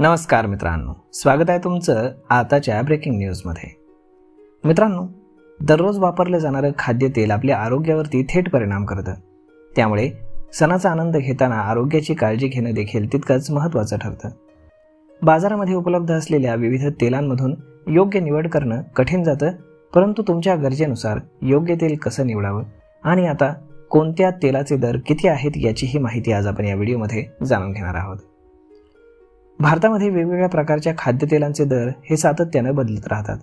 नमस्कार मित्रांनो, स्वागत आहे तुमचं आताच्या ब्रेकिंग न्यूजमध्ये। मित्रांनो, दररोज वापरलं जाणारं खाद्यतेल आपल्या आरोग्यावरती थेट परिणाम करतं। त्यामुळे सणाचा आनंद घेताना आरोग्याची काळजी घेणं देखील तितकंच महत्त्वाचं ठरतं। बाजारामध्ये उपलब्ध असलेल्या विविध तेलांमधून योग्य निवड करणं कठीण जातं, परंतु तुमच्या गरजेनुसार योग्य तेल कसं निवडावं आणि आता कोणत्या तेलाचे दर किती आहेत याचीही माहिती आज आपण या व्हिडिओमध्ये जाणून घेणार आहोत। भारतामध्ये वेगवेगळ्या प्रकारच्या खाद्यतेलांचे दर हे सातत्याने बदलत राहतात।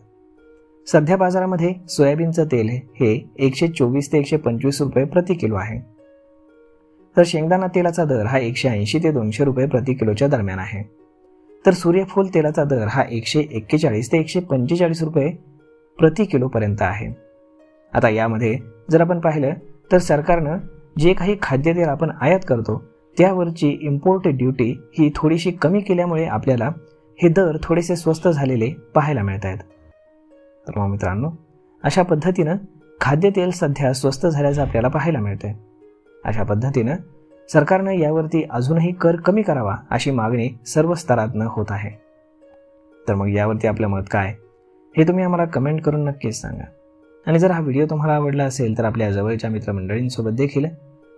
सध्या बाजारामध्ये सोयाबीनचं तेल हे 124 ते 125 रुपये प्रति किलो आहे, तर शेंगदाणा तेलाचा दर हा 180 ते 200 रुपये प्रति किलोच्या दरम्यान आहे, तर सूर्यफूल तेलाचा दर हा 141 ते 145 रुपये प्रति किलो पर्यंत आहे। आता यामध्ये जर आपण पाहिलं तर सरकारनं जे काही खाद्यतेल आपण आयात करतो त्यावरची इम्पोर्ट ड्यूटी ही थोडीशी कमी केल्यामुळे आपल्याला हे दर थोडेसे स्वस्त झालेले पाहायला मिळत आहेत। तर मग मित्रांनो, अशा पद्धतीनं खाद्यतेल सध्या स्वस्त झाल्याचं आपल्याला पाहायला मिळतंय। अशा पद्धतीनं सरकारनं यावरती अजूनही कर कमी करावा अशी मागणी सर्व स्तरातनं होत आहे। तर मग यावरती आपलं मत काय हे तुम्ही आम्हाला कमेंट करून नक्कीच सांगा। आणि जर हा व्हिडिओ तुम्हाला आवडला असेल तर आपल्या जवळच्या मित्रमंडळींसोबत देखील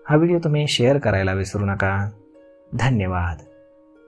हा व्हिडिओ तुम्ही शेअर करायला विसरू नका। धन्यवाद।